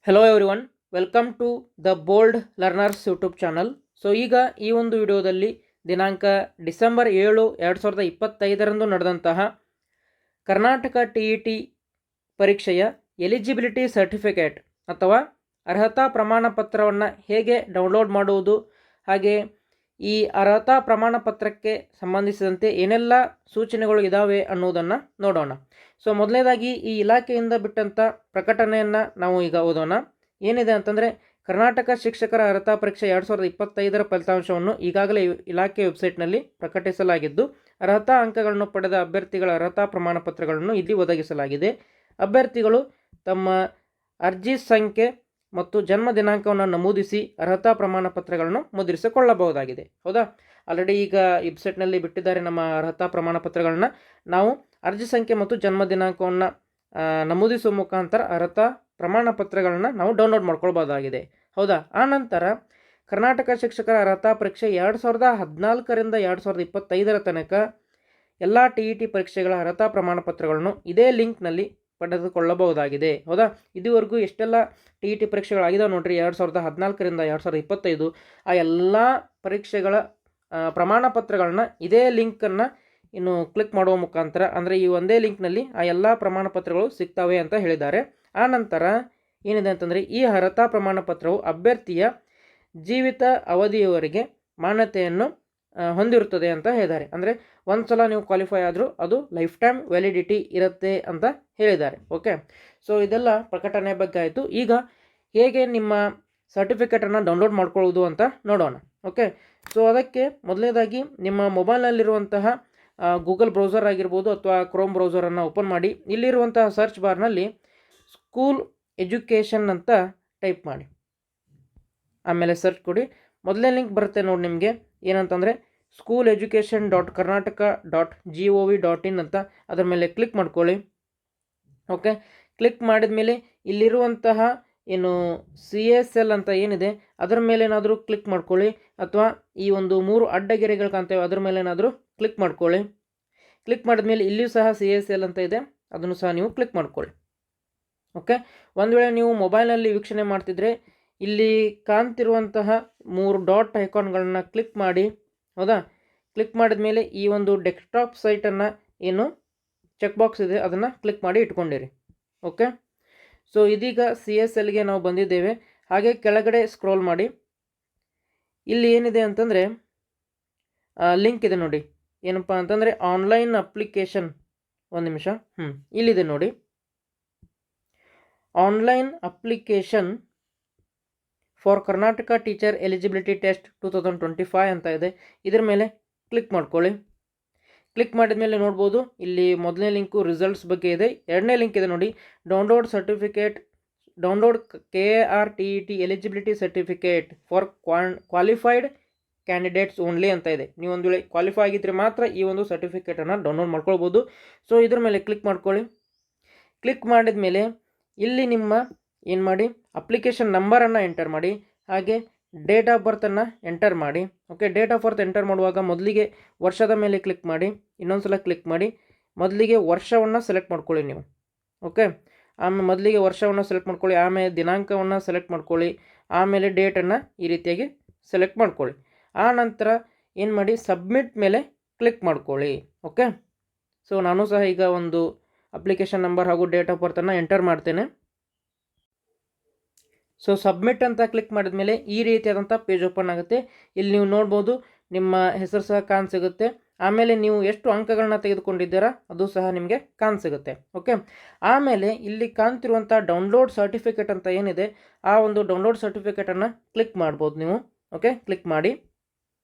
Hello everyone, welcome to the bold learners YouTube channel. So ಈಗ ಈ ಒಂದು ವಿಡಿಯೋದಲ್ಲಿ ದಿನಾಂಕ ಡಿಸೆಂಬರ್ 7, 2025 ನಡೆದಂತಹ ಕರ್ನಾಟಕ TET ಪರೀಕ್ಷೆಯ ಎಲಿಜಿಬಿಲಿಟಿ ಸರ್ಟಿಫಿಕೇಟ್ ಅಥವಾ ಅರ್ಹತಾ ಪ್ರಮಾಣ ಪತ್ರವನ್ನು ಹೇಗೆ ಡೌನ್ಲೋಡ್ ಮಾಡುವುದು, ಹಾಗೆ ಈ ಅರ್ಹತಾ ಪ್ರಮಾಣ ಪತ್ರಕ್ಕೆ ಸಂಬಂಧಿಸಿದಂತೆ ಏನೆಲ್ಲ ಸೂಚನೆಗಳು ಇದ್ದಾವೆ ಅನ್ನೋದನ್ನು ನೋಡೋಣ. ಸೊ ಮೊದಲನೇದಾಗಿ ಈ ಇಲಾಖೆಯಿಂದ ಬಿಟ್ಟಂಥ ಪ್ರಕಟಣೆಯನ್ನು ನಾವು ಈಗ ಓದೋಣ. ಏನಿದೆ ಅಂತಂದರೆ, ಕರ್ನಾಟಕ ಶಿಕ್ಷಕರ ಅರ್ಹತಾ ಪರೀಕ್ಷೆ 2025 ಫಲಿತಾಂಶವನ್ನು ಈಗಾಗಲೇ ಇಲಾಖೆ ವೆಬ್ಸೈಟ್ನಲ್ಲಿ ಪ್ರಕಟಿಸಲಾಗಿದ್ದು, ಅರ್ಹತಾ ಅಂಕಗಳನ್ನು ಪಡೆದ ಅಭ್ಯರ್ಥಿಗಳ ಅರ್ಹತಾ ಪ್ರಮಾಣ ಪತ್ರಗಳನ್ನು ಇಲ್ಲಿ ಒದಗಿಸಲಾಗಿದೆ. ಅಭ್ಯರ್ಥಿಗಳು ತಮ್ಮ ಅರ್ಜಿ ಸಂಖ್ಯೆ ಮತ್ತು ಜನ್ಮ ದಿನಾಂಕವನ್ನು ನಮೂದಿಸಿ ಅರ್ಹತಾ ಪ್ರಮಾಣ ಪತ್ರಗಳನ್ನು ಮುದ್ರಿಸಿಕೊಳ್ಳಬಹುದಾಗಿದೆ. ಹೌದಾ, ಆಲ್ರೆಡಿ ಈಗ ವೆಬ್ಸೈಟ್ನಲ್ಲಿ ಬಿಟ್ಟಿದ್ದಾರೆ ನಮ್ಮ ಅರ್ಹತಾ ಪ್ರಮಾಣ ಪತ್ರಗಳನ್ನ. ನಾವು ಅರ್ಜಿ ಸಂಖ್ಯೆ ಮತ್ತು ಜನ್ಮ ದಿನಾಂಕವನ್ನು ನಮೂದಿಸುವ ಮುಖಾಂತರ ಅರ್ಹತಾ ಪ್ರಮಾಣ ಪತ್ರಗಳನ್ನು ನಾವು ಡೌನ್ಲೋಡ್ ಮಾಡ್ಕೊಳ್ಬೋದಾಗಿದೆ. ಹೌದಾ, ಆನಂತರ ಕರ್ನಾಟಕ ಶಿಕ್ಷಕರ ಅರ್ಹತಾ ಪರೀಕ್ಷೆ 2014ರಿಂದ 2025 ತನಕ ಎಲ್ಲ TET ಪರೀಕ್ಷೆಗಳ ಅರ್ಹತಾ ಪ್ರಮಾಣ ಪತ್ರಗಳನ್ನು ಇದೇ ಲಿಂಕ್ನಲ್ಲಿ ಪಡೆದುಕೊಳ್ಳಬಹುದಾಗಿದೆ. ಹೌದಾ, ಇದುವರೆಗೂ ಎಷ್ಟೆಲ್ಲ TET ಪರೀಕ್ಷೆಗಳಾಗಿದ್ದಾವೆ ನೋಡ್ರಿ, 2014ರಿಂದ 2025 ಆ ಎಲ್ಲ ಪರೀಕ್ಷೆಗಳ ಪ್ರಮಾಣ ಪತ್ರಗಳನ್ನ ಇದೇ ಲಿಂಕನ್ನು ಇನ್ನು ಕ್ಲಿಕ್ ಮಾಡುವ ಮುಖಾಂತರ, ಅಂದರೆ ಈ ಒಂದೇ ಲಿಂಕ್ನಲ್ಲಿ ಆ ಎಲ್ಲ ಪ್ರಮಾಣ ಪತ್ರಗಳು ಸಿಗ್ತವೆ ಅಂತ ಹೇಳಿದ್ದಾರೆ. ಆ ನಂತರ ಏನಿದೆ ಅಂತಂದರೆ, ಈ ಅರ್ಹತಾ ಪ್ರಮಾಣ ಪತ್ರವು ಅಭ್ಯರ್ಥಿಯ ಜೀವಿತ ಅವಧಿಯವರೆಗೆ ಮಾನ್ಯತೆಯನ್ನು ಹೊಂದಿರುತ್ತದೆ ಅಂತ ಹೇಳಿದ್ದಾರೆ. ಅಂದರೆ ಒಂದು ಸಲ ನೀವು ಕ್ವಾಲಿಫೈ ಆದರೂ ಅದು ಲೈಫ್ ಟೈಮ್ ವ್ಯಾಲಿಡಿಟಿ ಇರುತ್ತೆ ಅಂತ ಹೇಳಿದ್ದಾರೆ. ಓಕೆ, ಸೊ ಇದೆಲ್ಲ ಪ್ರಕಟಣೆ ಬಗ್ಗೆ ಆಯಿತು. ಈಗ ಹೇಗೆ ನಿಮ್ಮ ಸರ್ಟಿಫಿಕೇಟನ್ನು ಡೌನ್ಲೋಡ್ ಮಾಡ್ಕೊಳ್ಳೋದು ಅಂತ ನೋಡೋಣ. ಓಕೆ, ಸೊ ಅದಕ್ಕೆ ಮೊದಲನೇದಾಗಿ ನಿಮ್ಮ ಮೊಬೈಲ್ನಲ್ಲಿರುವಂತಹ ಗೂಗಲ್ ಬ್ರೌಸರ್ ಆಗಿರ್ಬೋದು ಅಥವಾ ಕ್ರೋಮ್ ಬ್ರೌಸರನ್ನು ಓಪನ್ ಮಾಡಿ, ಇಲ್ಲಿರುವಂತಹ ಸರ್ಚ್ ಬಾರ್ನಲ್ಲಿ ಸ್ಕೂಲ್ ಎಜುಕೇಷನ್ ಅಂತ ಟೈಪ್ ಮಾಡಿ, ಆಮೇಲೆ ಸರ್ಚ್ ಕೊಡಿ. ಮೊದಲನೇ ಲಿಂಕ್ ಬರುತ್ತೆ ನೋಡಿ ನಿಮಗೆ, ಏನಂತಂದರೆ schooleducation.karnataka.gov.in ಅಂತ. ಅದರ ಮೇಲೆ ಕ್ಲಿಕ್ ಮಾಡ್ಕೊಳ್ಳಿ. ಓಕೆ, ಕ್ಲಿಕ್ ಮಾಡಿದ ಮೇಲೆ ಇಲ್ಲಿರುವಂತಹ ಏನು CSL ಅಂತ ಏನಿದೆ ಅದರ ಮೇಲೆ ಏನಾದರೂ ಕ್ಲಿಕ್ ಮಾಡ್ಕೊಳ್ಳಿ, ಅಥವಾ ಈ ಒಂದು 3 ಅಡ್ಡಗೆರೆಗಳು ಕಾಣ್ತೇವೆ ಅದರ ಮೇಲೆ ಏನಾದರೂ ಕ್ಲಿಕ್ ಮಾಡ್ಕೊಳ್ಳಿ. ಕ್ಲಿಕ್ ಮಾಡಿದ ಮೇಲೆ ಇಲ್ಲಿಯೂ ಸಹ CSL ಅಂತ ಇದೆ, ಅದನ್ನು ಸಹ ನೀವು ಕ್ಲಿಕ್ ಮಾಡ್ಕೊಳ್ಳಿ. ಓಕೆ, ಒಂದು ವೇಳೆ ನೀವು ಮೊಬೈಲ್ನಲ್ಲಿ ವೀಕ್ಷಣೆ ಮಾಡ್ತಿದ್ರೆ ಇಲ್ಲಿ ಕಾಣ್ತಿರುವಂತಹ 3 ಡಾಟ್ ಐಕಾನ್ಗಳನ್ನ ಕ್ಲಿಕ್ ಮಾಡಿ. ಹೌದಾ, ಕ್ಲಿಕ್ ಮಾಡಿದ ಮೇಲೆ ಈ ಒಂದು ಡೆಸ್ಕ್ಟಾಪ್ ಸೈಟನ್ನು ಏನು ಚೆಕ್ ಬಾಕ್ಸ್ ಇದೆ ಅದನ್ನು ಕ್ಲಿಕ್ ಮಾಡಿ ಇಟ್ಕೊಂಡಿರಿ. ಓಕೆ, ಸೊ ಇದೀಗ CSLಗೆ ನಾವು ಬಂದಿದ್ದೇವೆ. ಹಾಗೆ ಕೆಳಗಡೆ ಸ್ಕ್ರೋಲ್ ಮಾಡಿ, ಇಲ್ಲಿ ಏನಿದೆ ಅಂತಂದರೆ ಲಿಂಕ್ ಇದೆ ನೋಡಿ, ಏನಪ್ಪ ಅಂತಂದರೆ ಆನ್ಲೈನ್ ಅಪ್ಲಿಕೇಶನ್. ಒಂದು ನಿಮಿಷ, ಇಲ್ಲಿದೆ ನೋಡಿ, online application for Karnataka teacher eligibility test 2025 ಅಂತ ಇದೆ. ಇದರ ಮೇಲೆ ಕ್ಲಿಕ್ ಮಾಡ್ಕೊಳ್ಳಿ. ಕ್ಲಿಕ್ ಮಾಡಿದ ಮೇಲೆ ನೋಡ್ಬೋದು, ಇಲ್ಲಿ ಮೊದಲನೇ ಲಿಂಕು ರಿಸಲ್ಟ್ಸ್ ಬಗ್ಗೆ ಇದೆ. ಎರಡನೇ ಲಿಂಕ್ ಇದೆ ನೋಡಿ, download certificate, download KRTET eligibility certificate for qualified candidates only ಅಂತ ಇದೆ. ನೀವು ಒಂದು ವೇಳೆ ಕ್ವಾಲಿಫೈ ಆಗಿದ್ದರೆ ಮಾತ್ರ ಈ ಒಂದು ಸರ್ಟಿಫಿಕೇಟನ್ನು ಡೌನ್ಲೋಡ್ ಮಾಡ್ಕೊಳ್ಬೋದು. ಸೊ ಇದ್ರ ಮೇಲೆ ಕ್ಲಿಕ್ ಮಾಡ್ಕೊಳ್ಳಿ. ಕ್ಲಿಕ್ ಮಾಡಿದ ಮೇಲೆ ಇಲ್ಲಿ ನಿಮ್ಮ ಏನು ಮಾಡಿ, ಅಪ್ಲಿಕೇಶನ್ ನಂಬರನ್ನು ಎಂಟರ್ ಮಾಡಿ, ಹಾಗೆ ಡೇಟ್ ಆಫ್ ಬರ್ತನ್ನು ಎಂಟರ್ ಮಾಡಿ. Okay, date of birth enter ಮಾಡುವಾಗ ಮೊದಲಿಗೆ ವರ್ಷದ ಮೇಲೆ ಕ್ಲಿಕ್ ಮಾಡಿ, ಇನ್ನೊಂದು ಸಲ ಕ್ಲಿಕ್ ಮಾಡಿ, ಮೊದಲಿಗೆ ವರ್ಷವನ್ನು ಸೆಲೆಕ್ಟ್ ಮಾಡ್ಕೊಳ್ಳಿ ನೀವು. ಓಕೆ, ಆಮೇಲೆ ಮೊದಲಿಗೆ ವರ್ಷವನ್ನು ಸೆಲೆಕ್ಟ್ ಮಾಡ್ಕೊಳ್ಳಿ, ಆಮೇಲೆ ದಿನಾಂಕವನ್ನು ಸೆಲೆಕ್ಟ್ ಮಾಡ್ಕೊಳ್ಳಿ, ಆಮೇಲೆ ಡೇಟನ್ನು ಈ ರೀತಿಯಾಗಿ ಸೆಲೆಕ್ಟ್ ಮಾಡ್ಕೊಳ್ಳಿ. ಆ ನಂತರ ಏನು ಮಾಡಿ, ಸಬ್ಮಿಟ್ ಮೇಲೆ ಕ್ಲಿಕ್ ಮಾಡ್ಕೊಳ್ಳಿ. ಓಕೆ, ಸೊ ನಾನು ಸಹ ಈಗ ಒಂದು ಅಪ್ಲಿಕೇಶನ್ ನಂಬರ್ ಹಾಗೂ ಡೇಟ್ ಆಫ್ ಬರ್ತನ್ನು ಎಂಟರ್ ಮಾಡ್ತೇನೆ. ಸೊ ಸಬ್ಮಿಟ್ ಅಂತ ಕ್ಲಿಕ್ ಮಾಡಿದ ಮೇಲೆ ಈ ರೀತಿಯಾದಂಥ ಪೇಜ್ ಓಪನ್ ಆಗುತ್ತೆ. ಇಲ್ಲಿ ನೀವು ನೋಡ್ಬೋದು, ನಿಮ್ಮ ಹೆಸರು ಸಹ ಕಾಣಸಿಗುತ್ತೆ, ಆಮೇಲೆ ನೀವು ಎಷ್ಟು ಅಂಕಗಳನ್ನ ತೆಗೆದುಕೊಂಡಿದ್ದೀರಾ ಅದು ಸಹ ನಿಮಗೆ ಕಾಣಸಿಗುತ್ತೆ. ಓಕೆ, ಆಮೇಲೆ ಇಲ್ಲಿ ಕಾಣ್ತಿರುವಂಥ ಡೌನ್ಲೋಡ್ ಸರ್ಟಿಫಿಕೇಟ್ ಅಂತ ಏನಿದೆ, ಆ ಒಂದು ಡೌನ್ಲೋಡ್ ಸರ್ಟಿಫಿಕೇಟನ್ನು ಕ್ಲಿಕ್ ಮಾಡ್ಬೋದು ನೀವು. ಓಕೆ, ಕ್ಲಿಕ್ ಮಾಡಿ.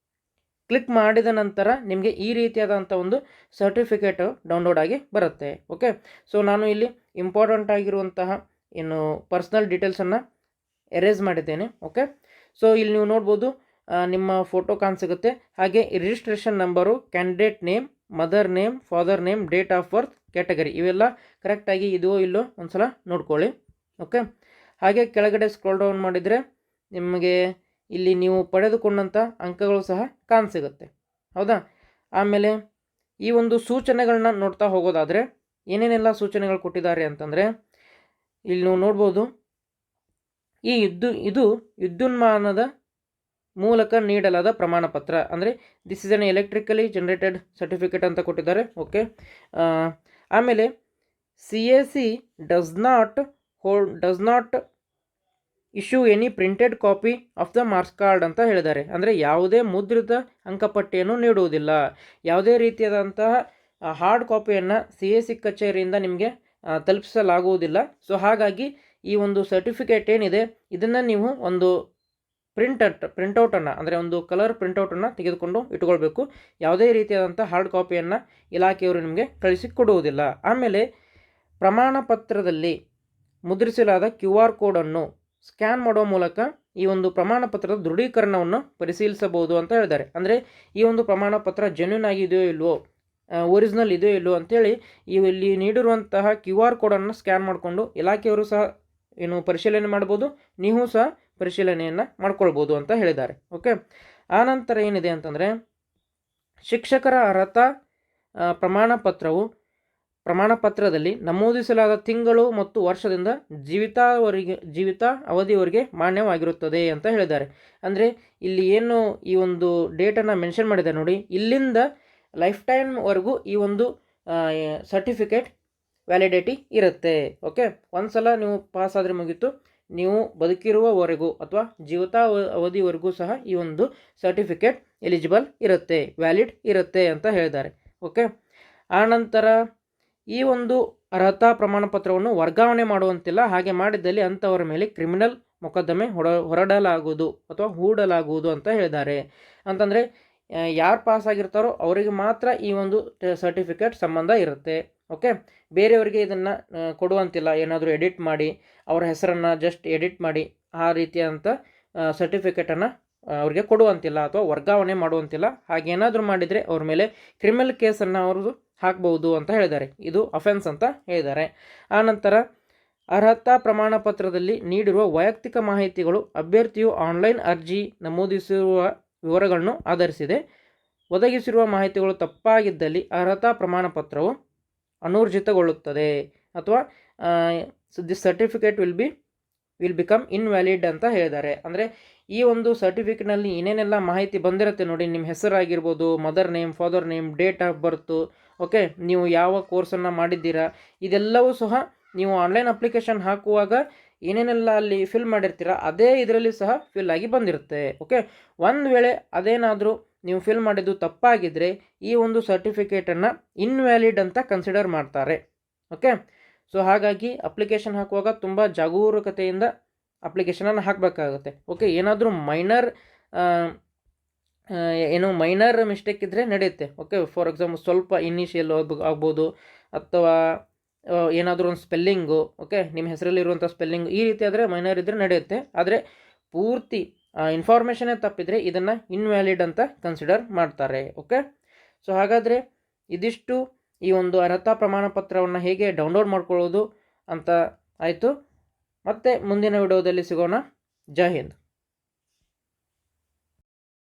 ಕ್ಲಿಕ್ ಮಾಡಿದ ನಂತರ ನಿಮಗೆ ಈ ರೀತಿಯಾದಂಥ ಒಂದು ಸರ್ಟಿಫಿಕೇಟ್ ಡೌನ್ಲೋಡ್ ಆಗಿ ಬರುತ್ತೆ. ಓಕೆ, ಸೊ ನಾನು ಇಲ್ಲಿ ಇಂಪಾರ್ಟೆಂಟ್ ಆಗಿರುವಂತಹ ಏನು ಪರ್ಸ್ನಲ್ ಡೀಟೇಲ್ಸನ್ನು ಎರೇಸ್ ಮಾಡಿದ್ದೇನೆ. ಓಕೆ, ಸೊ ಇಲ್ಲಿ ನೀವು ನೋಡ್ಬೋದು, ನಿಮ್ಮ ಫೋಟೋ ಕಾಣಿಸುತ್ತೆ, ಹಾಗೆ registration number, candidate name, mother name, father name, date of birth, category ಇವೆಲ್ಲ ಕರೆಕ್ಟಾಗಿ ಇದೆಯೋ ಇಲ್ಲೋ ಒಂದು ಸಲ ನೋಡ್ಕೊಳ್ಳಿ. ಓಕೆ, ಹಾಗೆ ಕೆಳಗಡೆ ಸ್ಕ್ರೋಲ್ ಡೌನ್ ಮಾಡಿದರೆ ನಿಮಗೆ ಇಲ್ಲಿ ನೀವು ಪಡೆದುಕೊಂಡಂಥ ಅಂಕಗಳು ಸಹ ಕಾಣಿಸುತ್ತೆ. ಹೌದಾ, ಆಮೇಲೆ ಈ ಒಂದು ಸೂಚನೆಗಳನ್ನ ನೋಡ್ತಾ ಹೋಗೋದಾದರೆ ಏನೇನೆಲ್ಲ ಸೂಚನೆಗಳು ಕೊಟ್ಟಿದ್ದಾರೆ ಅಂತಂದರೆ, ಇಲ್ಲಿ ನೀವು ನೋಡ್ಬೋದು, ಇದು ವಿದ್ಯುನ್ಮಾನದ ಮೂಲಕ ನೀಡಲಾದ ಪ್ರಮಾಣಪತ್ರ, ಅಂದರೆ this is an electrically generated certificate ಅಂತ ಕೊಟ್ಟಿದ್ದಾರೆ. ಓಕೆ, ಆಮೇಲೆ CAC does not issue any printed copy of the marks card ಅಂತ ಹೇಳಿದ್ದಾರೆ. ಅಂದರೆ ಯಾವುದೇ ಮುದ್ರಿತ ಅಂಕಪಟ್ಟಿಯನ್ನು ನೀಡುವುದಿಲ್ಲ, ಯಾವುದೇ ರೀತಿಯಾದಂತಹ ಹಾರ್ಡ್ ಕಾಪಿಯನ್ನು CAC ಕಚೇರಿಯಿಂದ ನಿಮಗೆ ತಲುಪಿಸಲಾಗುವುದಿಲ್ಲ. ಸೊ ಹಾಗಾಗಿ ಈ ಒಂದು ಸರ್ಟಿಫಿಕೇಟ್ ಏನಿದೆ ಇದನ್ನು ನೀವು ಒಂದು ಪ್ರಿಂಟೌಟನ್ನು, ಅಂದರೆ ಒಂದು ಕಲರ್ ಪ್ರಿಂಟೌಟನ್ನು ತೆಗೆದುಕೊಂಡು ಇಟ್ಕೊಳ್ಬೇಕು. ಯಾವುದೇ ರೀತಿಯಾದಂಥ ಹಾರ್ಡ್ ಕಾಪಿಯನ್ನು ಇಲಾಖೆಯವರು ನಿಮಗೆ ಕಳಿಸಿಕೊಡುವುದಿಲ್ಲ. ಆಮೇಲೆ ಪ್ರಮಾಣ ಪತ್ರದಲ್ಲಿ ಮುದ್ರಿಸಲಾದ QR ಕೋಡನ್ನು ಸ್ಕ್ಯಾನ್ ಮಾಡುವ ಮೂಲಕ ಈ ಒಂದು ಪ್ರಮಾಣ ಪತ್ರದ ದೃಢೀಕರಣವನ್ನು ಪರಿಶೀಲಿಸಬಹುದು ಅಂತ ಹೇಳಿದ್ದಾರೆ. ಅಂದರೆ ಈ ಒಂದು ಪ್ರಮಾಣ ಪತ್ರ ಜೆನ್ಯೂನ್ ಆಗಿದೆಯೋ ಇಲ್ವೋ, ಒರಿಜಿನಲ್ ಇದೆಯೋ ಇಲ್ವೋ ಅಂಥೇಳಿ ಇಲ್ಲಿ ನೀಡಿರುವಂತಹ QR ಕೋಡನ್ನು ಸ್ಕ್ಯಾನ್ ಮಾಡಿಕೊಂಡು ಇಲಾಖೆಯವರು ಸಹ ಪರಿಶೀಲನೆ ಮಾಡ್ಬೋದು, ನೀವು ಸಹ ಪರಿಶೀಲನೆಯನ್ನು ಮಾಡ್ಕೊಳ್ಬೋದು ಅಂತ ಹೇಳಿದ್ದಾರೆ. ಓಕೆ, ಆನಂತರ ಏನಿದೆ ಅಂತಂದರೆ ಶಿಕ್ಷಕರ ಅರ್ಹತಾ ಪ್ರಮಾಣ ಪತ್ರದಲ್ಲಿ ನಮೂದಿಸಲಾದ ತಿಂಗಳು ಮತ್ತು ವರ್ಷದಿಂದ ಜೀವಿತ ಅವಧಿಯವರೆಗೆ ಮಾನ್ಯವಾಗಿರುತ್ತದೆ ಅಂತ ಹೇಳಿದ್ದಾರೆ. ಅಂದರೆ ಇಲ್ಲಿ ಏನು ಈ ಒಂದು ಡೇಟನ್ನು ಮೆನ್ಷನ್ ಮಾಡಿದೆ ನೋಡಿ, ಇಲ್ಲಿಂದ ಲೈಫ್ ಟೈಮ್ವರೆಗೂ ಈ ಒಂದು ಸರ್ಟಿಫಿಕೇಟ್ ವ್ಯಾಲಿಡಿಟಿ ಇರುತ್ತೆ. ಓಕೆ, ಒಂದು ಸಲ ನೀವು ಪಾಸ್ ಆದರೆ ಮುಗೀತು, ನೀವು ಬದುಕಿರುವವರೆಗೂ ಅಥವಾ ಅವಧಿವರೆಗೂ ಸಹ ಈ ಒಂದು ಸರ್ಟಿಫಿಕೇಟ್ ಎಲಿಜಿಬಲ್ ಇರುತ್ತೆ, ವ್ಯಾಲಿಡ್ ಇರುತ್ತೆ ಅಂತ ಹೇಳಿದ್ದಾರೆ. ಓಕೆ, ಆನಂತರ ಈ ಒಂದು ಅರ್ಹತಾ ಪ್ರಮಾಣ ಪತ್ರವನ್ನು ವರ್ಗಾವಣೆ ಮಾಡುವಂತಿಲ್ಲ. ಹಾಗೆ ಮಾಡಿದ್ದಲ್ಲಿ ಅಂಥವರ ಮೇಲೆ ಕ್ರಿಮಿನಲ್ ಮೊಕದ್ದಮೆ ಹೊರಡಲಾಗುವುದು ಅಥವಾ ಹೂಡಲಾಗುವುದು ಅಂತ ಹೇಳಿದ್ದಾರೆ. ಅಂತಂದರೆ ಯಾರು ಪಾಸ್ ಆಗಿರ್ತಾರೋ ಅವರಿಗೆ ಮಾತ್ರ ಈ ಒಂದು ಸರ್ಟಿಫಿಕೇಟ್ ಸಂಬಂಧ ಇರುತ್ತೆ. ಓಕೆ, ಬೇರೆಯವರಿಗೆ ಇದನ್ನು ಕೊಡುವಂತಿಲ್ಲ. ಏನಾದರೂ ಎಡಿಟ್ ಮಾಡಿ ಅವರ ಹೆಸರನ್ನು ಜಸ್ಟ್ ಎಡಿಟ್ ಮಾಡಿ ಆ ರೀತಿಯಾದಂಥ ಸರ್ಟಿಫಿಕೇಟನ್ನು ಅವರಿಗೆ ಕೊಡುವಂತಿಲ್ಲ ಅಥವಾ ವರ್ಗಾವಣೆ ಮಾಡುವಂತಿಲ್ಲ. ಹಾಗೇನಾದರೂ ಮಾಡಿದರೆ ಅವ್ರ ಮೇಲೆ ಕ್ರಿಮಿನಲ್ ಕೇಸನ್ನು ಅವರು ಹಾಕ್ಬೋದು ಅಂತ ಹೇಳಿದ್ದಾರೆ. ಇದು ಅಫೆನ್ಸ್ ಅಂತ ಹೇಳಿದ್ದಾರೆ. ಆನಂತರ ಅರ್ಹತಾ ಪ್ರಮಾಣ ಪತ್ರದಲ್ಲಿ ನೀಡಿರುವ ವೈಯಕ್ತಿಕ ಮಾಹಿತಿಗಳು ಅಭ್ಯರ್ಥಿಯು ಆನ್ಲೈನ್ ಅರ್ಜಿ ನಮೂದಿಸಿರುವ ವಿವರಗಳನ್ನು ಆಧರಿಸಿದೆ. ಒದಗಿಸಿರುವ ಮಾಹಿತಿಗಳು ತಪ್ಪಾಗಿದ್ದಲ್ಲಿ ಅರ್ಹತಾ ಪ್ರಮಾಣ ಪತ್ರವು ಅನೂರ್ಜಿತಗೊಳ್ಳುತ್ತದೆ ಅಥವಾ this certificate will become invalid ಅಂತ ಹೇಳಿದ್ದಾರೆ. ಅಂದರೆ ಈ ಒಂದು ಸರ್ಟಿಫಿಕೇಟ್ನಲ್ಲಿ ಏನೇನೆಲ್ಲ ಮಾಹಿತಿ ಬಂದಿರುತ್ತೆ ನೋಡಿ, ನಿಮ್ಮ ಹೆಸರಾಗಿರ್ಬೋದು, mother name, father name, date of birth, okay, ನೀವು ಯಾವ ಕೋರ್ಸನ್ನು ಮಾಡಿದ್ದೀರಾ, ಇದೆಲ್ಲವೂ ಸಹ ನೀವು ಆನ್ಲೈನ್ ಅಪ್ಲಿಕೇಶನ್ ಹಾಕುವಾಗ ಏನೇನೆಲ್ಲ ಅಲ್ಲಿ ಫಿಲ್ ಮಾಡಿರ್ತೀರ ಅದೇ ಇದರಲ್ಲಿ ಸಹ ಫಿಲ್ ಆಗಿ ಬಂದಿರುತ್ತೆ. ಓಕೆ, ಒಂದು ವೇಳೆ ಅದೇನಾದರೂ ನೀವು ಫಿಲ್ ಮಾಡಿದ್ದು ತಪ್ಪಾಗಿದ್ದರೆ ಈ ಒಂದು ಸರ್ಟಿಫಿಕೇಟನ್ನು ಇನ್ವ್ಯಾಲಿಡ್ ಅಂತ ಕನ್ಸಿಡರ್ ಮಾಡ್ತಾರೆ. ಓಕೆ, ಸೊ ಹಾಗಾಗಿ ಅಪ್ಲಿಕೇಶನ್ ಹಾಕುವಾಗ ತುಂಬ ಜಾಗರೂಕತೆಯಿಂದ ಅಪ್ಲಿಕೇಶನನ್ನು ಹಾಕಬೇಕಾಗುತ್ತೆ. ಓಕೆ, ಏನಾದರೂ ಮೈನರ್ ಮಿಸ್ಟೇಕ್ ಇದ್ದರೆ ನಡೆಯುತ್ತೆ. ಓಕೆ, ಫಾರ್ ಎಕ್ಸಾಂಪಲ್ ಸ್ವಲ್ಪ ಇನಿಷಿಯಲ್ ಆಗ್ಬೋದು ಅಥವಾ ಏನಾದರೂ ಒಂದು ಸ್ಪೆಲ್ಲಿಂಗು, ಓಕೆ, ನಿಮ್ಮ ಹೆಸರಲ್ಲಿರುವಂಥ ಸ್ಪೆಲ್ಲಿಂಗ್ ಈ ರೀತಿ ಆದರೆ ಮೈನರ್ ಇದ್ದರೆ ನಡೆಯುತ್ತೆ. ಆದರೆ ಪೂರ್ತಿ ಇನ್ಫಾರ್ಮೇಷನ್ನೇ ತಪ್ಪಿದರೆ ಇದನ್ನು ಇನ್ವ್ಯಾಲಿಡ್ ಅಂತ ಕನ್ಸಿಡರ್ ಮಾಡ್ತಾರೆ. ಓಕೆ, ಸೊ ಹಾಗಾದರೆ ಇದಿಷ್ಟು ಈ ಒಂದು ಅರ್ಹತಾ ಪ್ರಮಾಣ ಪತ್ರವನ್ನು ಹೇಗೆ ಡೌನ್ಲೋಡ್ ಮಾಡ್ಕೊಳ್ಳೋದು ಅಂತ ಆಯಿತು. ಮತ್ತೆ ಮುಂದಿನ ವಿಡಿಯೋದಲ್ಲಿ ಸಿಗೋಣ. ಜೈ ಹಿಂದ್.